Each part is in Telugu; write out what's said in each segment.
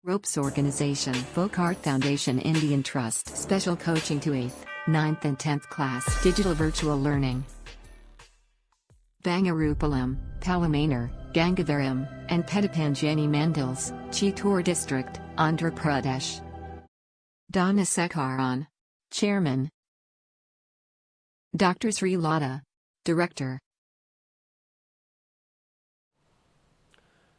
Ropes Organization, Folkart Foundation, Indian Trust, Special Coaching to 8th, 9th and 10th class, Digital Virtual Learning. Bangarupalam, Palamanar, Gangavaram, and Petapanjani Mandals, Chittoor District, Andhra Pradesh. Donna Sekaran, Chairman. Dr. Sri Lata, Director.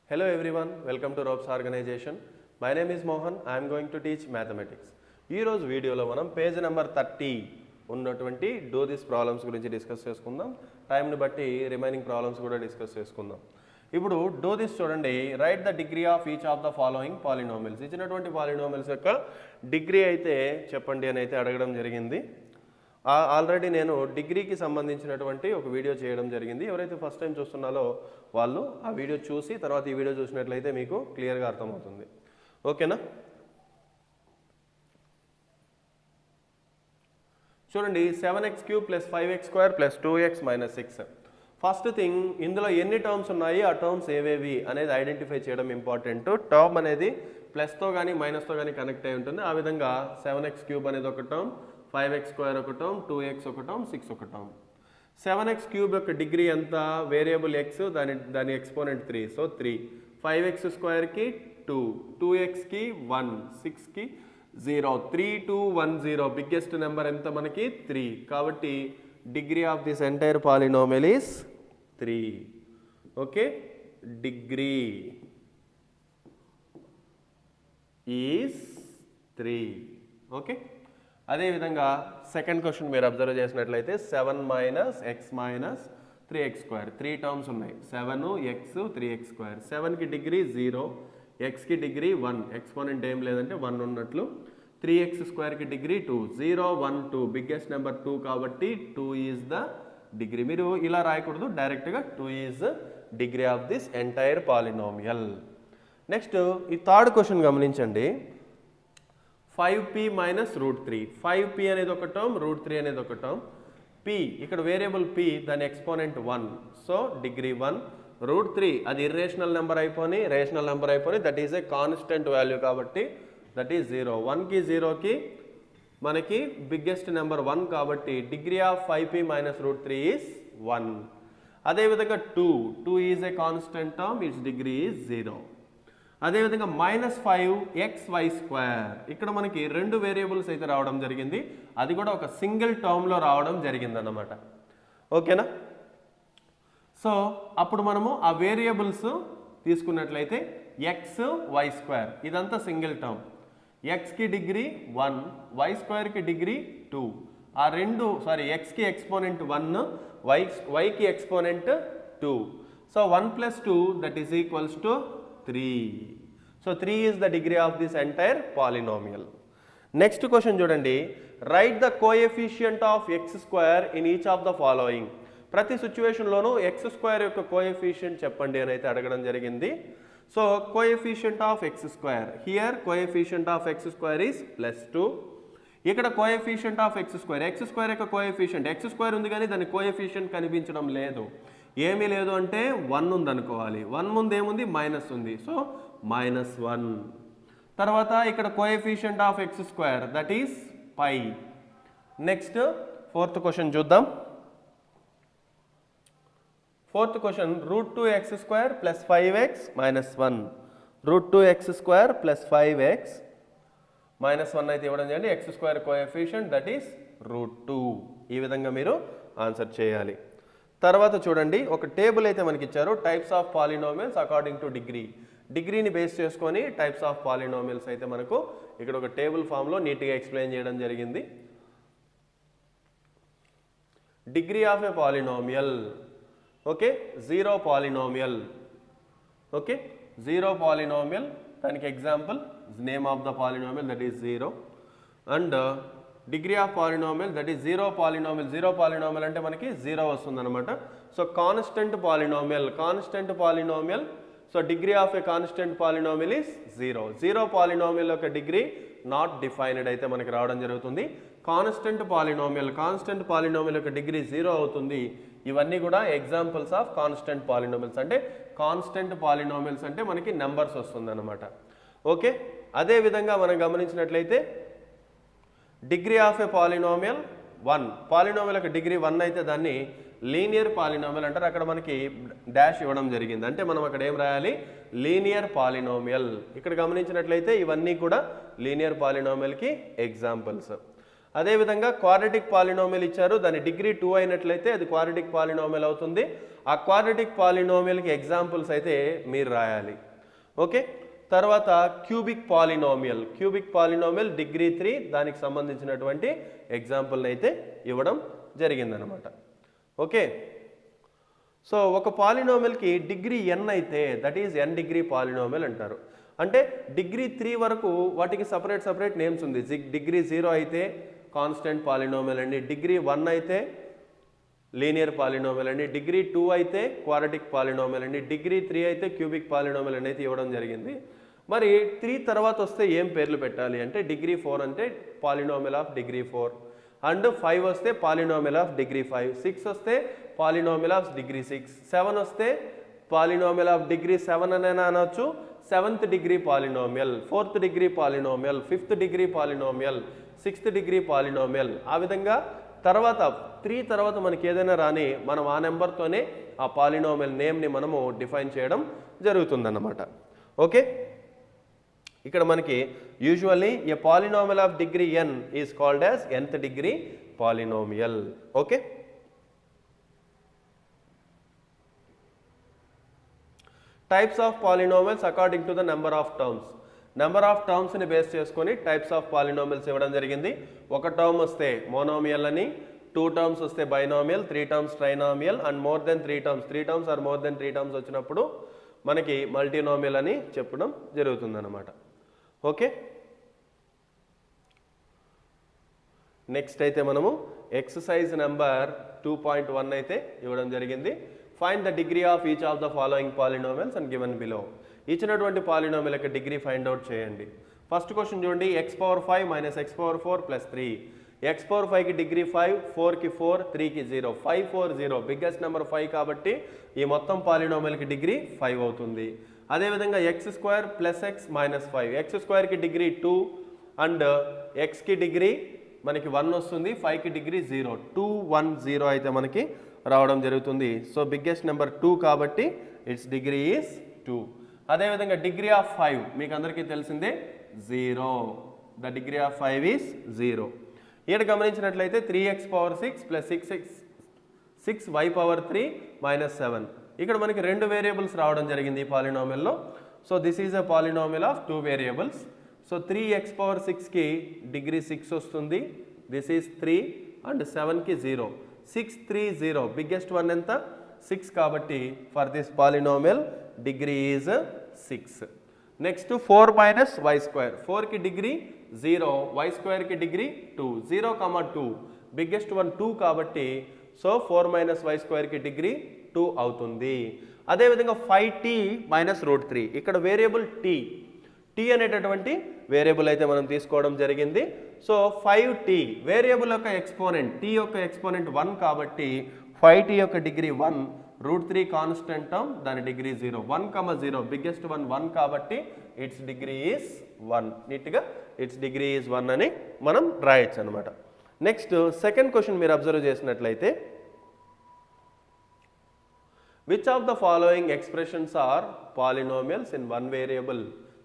Hello everyone, welcome to Ropes Organization. My name is Mohan. I am going to teach mathematics. ఈ రోజు వీడియోలో మనం పేజ్ నెంబర్ 30 ఉన్నటువంటి డూ దిస్ ప్రాబ్లమ్స్ గురించి డిస్కస్ చేసుకుందాం. టైంని బట్టి రిమైనింగ్ ప్రాబ్లమ్స్ కూడా డిస్కస్ చేసుకుందాం. ఇప్పుడు డూ దిస్ చూడండి, right the degree of each of the following polynomials. ఇచ్చినటువంటి పాలినోమియల్స్ యొక్క డిగ్రీ అయితే చెప్పండి అని అయితే అడగడం జరిగింది. ఆల్రెడీ నేను డిగ్రీకి సంబంధించినటువంటి ఒక వీడియో చేయడం జరిగింది. ఎవరైతే ఫస్ట్ టైం చూస్తున్నారో వాళ్ళు ఆ వీడియో చూసి తర్వాత ఈ వీడియో చూసినట్లయితే మీకు క్లియర్గా అర్థమవుతుంది. ఓకేనా? చూడండి, 7x³ + 5x² + 2x - 6. First thing, ఇందులో ఎన్ని టర్మ్స్ ఉన్నాయి, ఆ టర్మ్స్ ఏవేవి అనేది ఐడెంటిఫై చేయడం ఇంపార్టెంట్. టర్మ్ అనేది ప్లస్తో కానీ మైనస్తో కానీ కనెక్ట్ అయి ఉంటుంది. ఆ విధంగా 7x³ అనేది ఒక టర్మ్, 5x² ఒక టర్మ్, 2x ఒక టర్మ్, 6 ఒక టర్మ్. 7x³ యొక్క డిగ్రీ ఎంత? వేరియబుల్ x, దాని exponent 3, so 3. 5x² 2, 2x 1, 6 0, 3 2 1 0. Biggest number ఎంత మనకి? 3. కాబట్టి degree of this entire polynomial is 3. Okay, degree is 3. Okay, అదేవిధంగా సెకండ్ క్వశ్చన్ మీరు అబ్జర్వ్ చేసినట్లయితే 7 - x - 3x². 3 టర్మ్స్ ఉన్నాయి, 7x 3x². 7కి డిగ్రీ 0, xకి డిగ్రీ 1, ఎక్స్పోనెంట్ ఏం లేదంటే 1 ఉన్నట్లు. 3x² degree 2, 0 1 2. బిగ్గెస్ట్ నెంబర్ 2 కాబట్టి 2 ఈజ్ ద డిగ్రీ. మీరు ఇలా రాయకూడదు, డైరెక్ట్గా 2 is degree of this entire polynomial. Next ఈ థర్డ్ క్వశ్చన్ గమనించండి. 5p - √3. 5p అనేది ఒక టర్మ్, √3 అనేది ఒక టర్మ్. p ఇక్కడ వేరియబుల్ p, దాని ఎక్స్పోనెంట్ 1, సో డిగ్రీ 1. √3 అది ఇర్రేషనల్ నెంబర్ అయిపోయి రేషనల్ నెంబర్ అయిపోయి that is a constant value కాబట్టి దట్ ఈజ్ 0. 1కి 0కి మనకి బిగ్గెస్ట్ నెంబర్ 1 కాబట్టి డిగ్రీ ఆఫ్ 5p - √3 ఈజ్ 1. అదేవిధంగా 2 is a constant term, it's degree is 0. అదేవిధంగా -5xy². ఇక్కడ మనకి 2 వేరియబుల్స్ అయితే రావడం జరిగింది, అది కూడా ఒక సింగిల్ టర్మ్లో రావడం జరిగింది అన్నమాట. ఓకేనా? సో అప్పుడు మనము ఆ వేరియబుల్స్ తీసుకున్నట్లయితే xy², ఇదంతా సింగిల్ టర్మ్. xకి డిగ్రీ 1, y² డిగ్రీ 2. ఆ రెండు xకి ఎక్స్పోనెంట్ 1, yకి exponent 2. So 1 + 2 that is equals to 3. So 3 is the degree of this entire polynomial. Next question చూడండి, right the coefficient of x² in each of the following. ప్రతి సిచ్యువేషన్లోనూ x² యొక్క కోఎఫిషియంట్ చెప్పండి అని అయితే అడగడం జరిగింది. So coefficient of x², here coefficient of x² is +2. ఇక్కడ కోఎఫిషియంట్ ఆఫ్ x² యొక్క కోఎఫిషియంట్ x² ఉంది కానీ దాని కోఎఫిషియంట్ కనిపించడం లేదు. ఏమీ లేదు అంటే 1 ఉంది అనుకోవాలి. 1 ముందు ఏముంది? మైనస్ ఉంది, సో -1. తర్వాత ఇక్కడ coefficient of x² that is π. Next fourth question చూద్దాం. Fourth question, √2x² + 5x - 1. √2x² + 5x - 1 అయితే ఇవ్వడం చేయండి. x² coefficient that is √2. ఈ విధంగా మీరు ఆన్సర్ చేయాలి. తర్వాత చూడండి, ఒక టేబుల్ అయితే మనకి ఇచ్చారు, types of polynomials according to degree. డిగ్రీని బేస్ చేసుకొని టైప్స్ ఆఫ్ పాలినోమియల్స్ అయితే మనకు ఇక్కడ ఒక టేబుల్ ఫామ్లో నీట్గా ఎక్స్ప్లెయిన్ చేయడం జరిగింది. Degree of a polynomial, okay, 0 polynomial. Okay, 0 polynomial, దానికి example name of the polynomial that is 0. And degree of polynomial that is 0 polynomial. 0 polynomial అంటే మనకి 0 వస్తుంది అనమాట. So constant polynomial, so degree of a constant polynomial is 0. 0 polynomial యొక్క డిగ్రీ నాట్ డిఫైన్డ్ అయితే మనకి రావడం జరుగుతుంది. కాన్స్టెంట్ పాలినోమియల్ యొక్క డిగ్రీ 0 అవుతుంది. ఇవన్నీ కూడా ఎగ్జాంపుల్స్ ఆఫ్ కాన్స్టెంట్ పాలినోమియల్స్. అంటే కాన్స్టెంట్ పాలినోమియల్స్ అంటే మనకి నెంబర్స్ వస్తుంది అన్నమాట. ఓకే, అదేవిధంగా మనం గమనించినట్లయితే degree of a polynomial 1, polynomial యొక్క డిగ్రీ 1 అయితే దాన్ని లీనియర్ పాలినోమియల్ అంటారు. అక్కడ మనకి డాష్ ఇవ్వడం జరిగింది, అంటే మనం అక్కడ ఏం రాయాలి, లీనియర్ పాలినోమియల్. ఇక్కడ గమనించినట్లయితే ఇవన్నీ కూడా లీనియర్ పాలినోమియల్కి ఎగ్జాంపుల్స్. అదేవిధంగా క్వాడ్రాటిక్ పాలినోమియల్ ఇచ్చారు, దాని డిగ్రీ 2 అయినట్లయితే అది క్వాడ్రాటిక్ పాలినోమియల్ అవుతుంది. ఆ క్వాడ్రాటిక్ పాలినోమియల్కి ఎగ్జాంపుల్స్ అయితే మీరు రాయాలి. ఓకే, తర్వాత క్యూబిక్ పాలినోమియల్ డిగ్రీ 3, దానికి సంబంధించినటువంటి ఎగ్జాంపుల్ని అయితే ఇవ్వడం జరిగిందనమాట. ఓకే, సో ఒక పాలినోమియల్కి డిగ్రీ n అయితే that is n degree polynomial అంటారు. అంటే డిగ్రీ 3 వరకు వాటికి సపరేట్ నేమ్స్ ఉంది. డిగ్రీ 0 అయితే కాన్స్టెంట్ పాలినోమియల్ అండి, డిగ్రీ 1 అయితే లీనియర్ పాలినోమియల్ అండి, డిగ్రీ 2 అయితే క్వాడ్రాటిక్ పాలినోమియల్ అండి, డిగ్రీ 3 అయితే క్యూబిక్ పాలినోమియల్ అనేది ఇవ్వడం జరిగింది. మరి 3 తర్వాత వస్తే ఏం పేర్లు పెట్టాలి అంటే డిగ్రీ 4 అంటే పాలినోమియల్ ఆఫ్ డిగ్రీ 4, అండ్ 5 వస్తే పాలినోమియల్ ఆఫ్ డిగ్రీ 5, 6 వస్తే పాలినోమియల్ ఆఫ్ డిగ్రీ 6, 7 వస్తే పాలినోమియల్ ఆఫ్ డిగ్రీ 7 అని అనొచ్చు, 7th degree polynomial, 4th degree polynomial, 5th degree polynomial, 6th degree polynomial. ఆ విధంగా తర్వాత 3 తర్వాత మనకి ఏదైనా రాని మనం ఆ నెంబర్తోనే ఆ పాలినోమియల్ నేమ్ని మనము డిఫైన్ చేయడం జరుగుతుందన్నమాట. ఓకే, ఇక్కడ మనకి usually a polynomial of degree n is called as nth degree polynomial. Okay, types of polynomials according to the number of టర్మ్స్ని బేస్ చేసుకొని టైప్స్ ఆఫ్ పాలినోమియల్స్ ఇవ్వడం జరిగింది. ఒక టర్మ్ వస్తే మోనోమియల్ అని, 2 టర్మ్స్ వస్తే binomial, 3 terms trinomial, and more than 3 terms are more than 3 terms వచ్చినప్పుడు మనకి మల్టీనోమియల్ అని చెప్పడం జరుగుతుందన్నమాట. ఓకే, నెక్స్ట్ అయితే మనము ఎక్సర్సైజ్ నెంబర్ 2.1 అయితే ఇవ్వడం జరిగింది. Find the degree of each of the following polynomials and given below. ఇచ్చినటువంటి పాలినోమియల్ యొక్క డిగ్రీ ఫైండ్ అవుట్ చేయండి. ఫస్ట్ క్వశ్చన్ చూడండి, x⁴ minus x⁴ plus 3. x⁴కి degree 5, 4కి 4, 3కి 0, 5 4 0, బిగ్గెస్ట్ నెంబర్ 5 కాబట్టి ఈ మొత్తం పాలినోమియల్కి డిగ్రీ 5 అవుతుంది. అదేవిధంగా x² plus x minus 5, x² degree 2 అండ్ xకి డిగ్రీ మనకి 1 వస్తుంది, 5కి డిగ్రీ 0, 2 1 0 అయితే మనకి రావడం జరుగుతుంది. సో బిగ్గెస్ట్ నెంబర్ 2 కాబట్టి ఇట్స్ డిగ్రీ ఈజ్ 2. అదేవిధంగా డిగ్రీ ఆఫ్ 5 మీకు అందరికీ తెలిసిందే 0, ద డిగ్రీ ఆఫ్ 5 ఈజ్ 0. ఇక్కడ గమనించినట్లయితే 3x⁴ ప్లస్ 6y⁴ మైనస్ 7. ఇక్కడ మనకి 2 వేరియబుల్స్ రావడం జరిగింది ఈ పాలినోమియల్లో. So this is a polynomial of 2 variables. So 3x⁴కి డిగ్రీ 6 వస్తుంది, దిస్ ఈజ్ 3 అండ్ 7కి 0, 6 3 0, బిగ్గెస్ట్ వన్ ఎంత 6 కాబట్టి for this polynomial degree is 6. Next 4 minus y², 4కి డిగ్రీ 0, y² కి డిగ్రీ 2, 0, 2, బిగ్గెస్ట్ వన్ 2 కాబట్టి సో 4 మైనస్ y² కి డిగ్రీ 2 అవుతుంది. అదేవిధంగా 5t మైనస్ √3, ఇక్కడ వేరియబుల్ t అనేటటువంటి వేరియబుల్ అయితే మనం తీసుకోవడం జరిగింది. సో 5t వేరియబుల్ యొక్క ఎక్స్పోనెంట్, t యొక్క ఎక్స్పోనెంట్ 1 కాబట్టి 5t యొక్క డిగ్రీ 1, √3 కాన్స్టెంట్ టర్మ్ దాని డిగ్రీ 0, 1, 0, బిగ్గెస్ట్ వన్ 1 కాబట్టి ఇట్స్ డిగ్రీ ఈజ్ 1. నీట్గా ఇట్స్ డిగ్రీ ఈజ్ 1 అని మనం రాయొచ్చు అనమాట. నెక్స్ట్ సెకండ్ క్వశ్చన్ మీరు అబ్జర్వ్ చేసినట్లయితే, which of the following expressions are polynomials in 1 variable.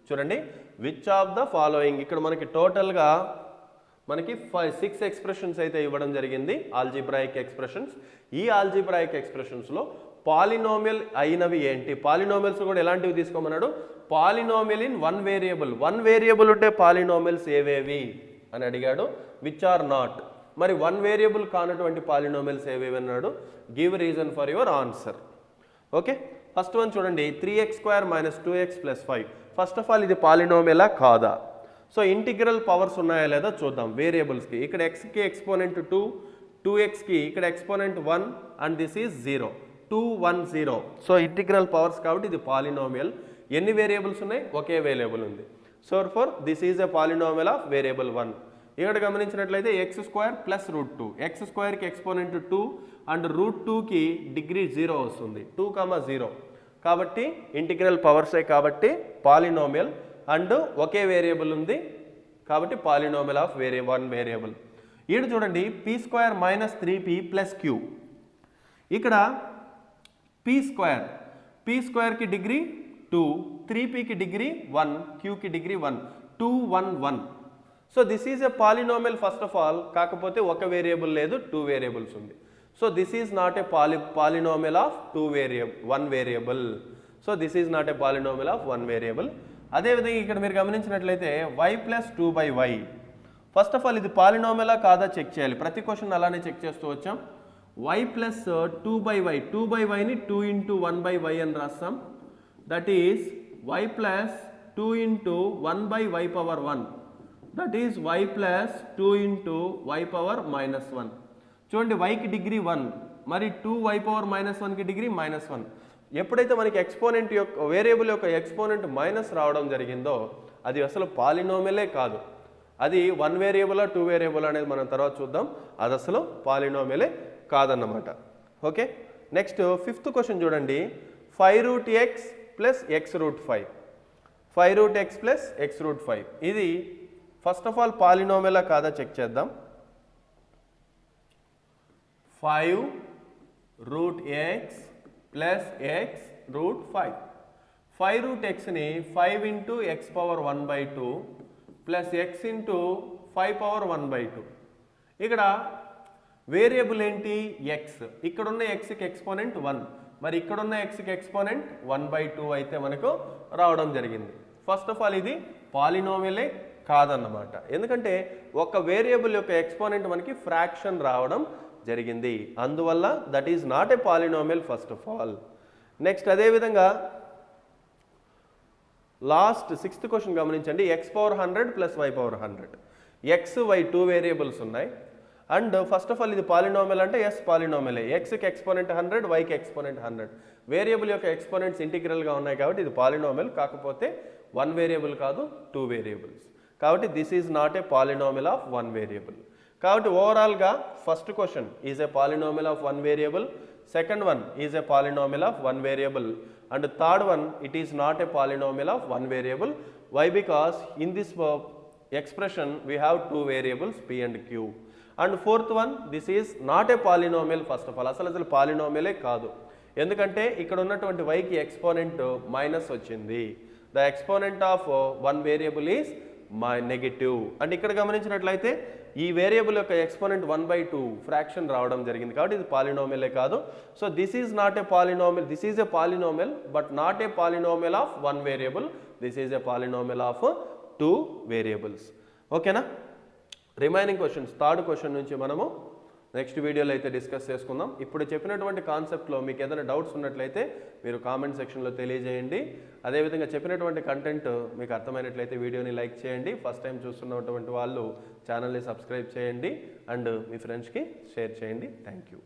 చూడండి, విచ్ ఆఫ్ ద ఫాలోయింగ్, ఇక్కడ మనకి టోటల్గా మనకి 6 ఎక్స్ప్రెషన్స్ అయితే ఇవ్వడం జరిగింది, ఆల్జీబ్రాయిక్ ఎక్స్ప్రెషన్స్. ఈ ఆల్జీబ్రాయిక్ ఎక్స్ప్రెషన్స్లో పాలినోమియల్ అయినవి ఏంటి, పాలినోమియల్స్ కూడా ఎలాంటివి తీసుకోమన్నాడు, పాలినోమియల్ ఇన్ 1 వేరియబుల్, 1 వేరియబుల్ ఉంటే పాలినోమియల్స్ ఏవేవి అని అడిగాడు. విచ్ ఆర్ నాట్, మరి 1 వేరియబుల్ కానటువంటి పాలినోమియల్స్ ఏవేవి అన్నాడు. Give reason for your answer. Okay, first one చూడండి, 3x² minus 2x plus 5. First of all ఇది పాలినోమియలా కాదా. సో ఇంటిగ్రల్ పవర్స్ ఉన్నాయా లేదా చూద్దాం వేరియబుల్స్కి. ఇక్కడ xకి ఎక్స్పోనెంట్ 2, 2xకి ఇక్కడ exponent 1 and this is 0, 2 1 0. So integral powers కాబట్టి ఇది పాలినోమియల్. ఎన్ని వేరియబుల్స్ ఉన్నాయి, ఒకే వేరియబుల్ ఉంది. So for this is a polynomial of variable 1. ఇక్కడ గమనించినట్లయితే x² ప్లస్ √2, x²కి ఎక్స్పోనెంట్ 2 అండ్ √2కి డిగ్రీ 0 వస్తుంది, 2, 0 కాబట్టి ఇంటిగ్రల్ పవర్సే కాబట్టి పాలినోమియల్. అండ్ ఒకే వేరియబుల్ ఉంది కాబట్టి పాలినోమియల్ ఆఫ్ వన్ వేరియబుల్. ఈడు చూడండి p square minus 3p plus q. ఇక్కడ పీ స్క్వేర్కి డిగ్రీ 2, 3pకి డిగ్రీ 1, క్యూకి degree 1, 2 1 1. So this is a polynomial first of all, కాకపోతే ఒక వేరియబుల్ లేదు 2 వేరియబుల్స్ ఉంది. So this is not a polynomial of 1 variable. So this is not a polynomial of 1 variable. అదేవిధంగా ఇక్కడ మీరు గమనించినట్లయితే y plus 2/y. First of all ఇది పాలినోమియలా కాదా చెక్ చేయాలి. ప్రతి క్వశ్చన్ అలానే చెక్ చేస్తూ వచ్చాం. y plus 2/y, 2/yని 2 into 1/y అని రాస్తాం. That is y plus 2 into 1/y power 1. That is y plus 2 into y power -1. చూడండి yకి డిగ్రీ 1, మరి 2y పవర్ -1కి డిగ్రీ -1. ఎప్పుడైతే మనకి ఎక్స్పోనెంట్ యొక్క వేరియబుల్ యొక్క ఎక్స్పోనెంట్ మైనస్ రావడం జరిగిందో అది అసలు పాలినోమియలే కాదు. అది 1 వేరియబులా 2 వేరియబుల్ అనేది మనం తర్వాత చూద్దాం. అది అసలు పాలినోమియలే కాదన్నమాట. ఓకే, నెక్స్ట్ 5th క్వశ్చన్ చూడండి. 5√x plus x√5. 5√x plus x√5 ఇది ఫస్ట్ ఆఫ్ ఆల్ పాలినోమియలా కాదా చెక్ చేద్దాం. 5√x plus x√5. 5√xని 5 into x power 1/2 plus x into 5 power 1/2. ఇక్కడ వేరియబుల్ ఏంటి x. ఇక్కడున్న xకి ఎక్స్పోనెంట్ 1, మరి ఇక్కడున్న xకి ఎక్స్పోనెంట్ 1/2 అయితే మనకు రావడం జరిగింది. ఫస్ట్ ఆఫ్ ఆల్ ఇది పాలినోమియలే కాదన్నమాట. ఎందుకంటే ఒక వేరియబుల్ యొక్క ఎక్స్పోనెంట్ మనకి ఫ్రాక్షన్ రావడం జరిగింది. అందువల్ల that is not a polynomial first of all. Next అదేవిధంగా లాస్ట్ 6th క్వశ్చన్ గమనించండి. x పవర్ 100 ప్లస్ y power 100. x y 2 variables ఉన్నాయి. అండ్ ఫస్ట్ ఆఫ్ ఆల్ ఇది పాలినోమియల్ అంటే ఎస్ పాలినోమియలే. xకి ఎక్స్పోనెంట్ 100, yకి ఎక్స్పోనెంట్ 100. వేరియబుల్ యొక్క ఎక్స్పోనెంట్స్ ఇంటిగ్రల్గా ఉన్నాయి కాబట్టి ఇది పాలినోమియల్, కాకపోతే 1 వేరియబుల్ కాదు 2 వేరియబుల్స్. కాబట్టి this is not a polynomial of 1 variable. కాబట్టి ఓవరాల్గా first question is a polynomial of 1 variable, second one is a polynomial of 1 variable, and third one it is not a polynomial of 1 variable. Why? Because in this expression we have 2 variables p and q. And fourth one, this is not a polynomial first of all. అసలు పాలినోమియలే కాదు. ఎందుకంటే ఇక్కడ ఉన్నటువంటి yకి ఎక్స్పోనెంట్ మైనస్ వచ్చింది. The exponent of 1 variable is negative. And ఇక్కడ గమనించినట్లయితే ఈ వేరియబుల్ యొక్క ఎక్స్పోనెంట్ 1/2 ఫ్రాక్షన్ రావడం జరిగింది కాబట్టి ఇది పాలినోమియలే కాదు. So this is not a polynomial, this is a polynomial but not a polynomial of 1 variable. This is a polynomial of 2 variables. ఓకేనా? రిమైనింగ్ క్వశ్చన్స్ థర్డ్ క్వశ్చన్ నుంచి మనము నెక్స్ట్ వీడియోలో అయితే డిస్కస్ చేసుకుందాం. ఇప్పుడు చెప్పినటువంటి కాన్సెప్ట్లో మీకు ఏదైనా డౌట్స్ ఉన్నట్లయితే మీరు కామెంట్ సెక్షన్లో తెలియజేయండి. అదేవిధంగా చెప్పినటువంటి కంటెంట్ మీకు అర్థమైనట్లయితే వీడియోని లైక్ చేయండి. ఫస్ట్ టైం చూస్తున్నటువంటి వాళ్ళు ఛానల్ని సబ్స్క్రైబ్ చేయండి అండ్ మీ ఫ్రెండ్స్కి షేర్ చేయండి. Thank you.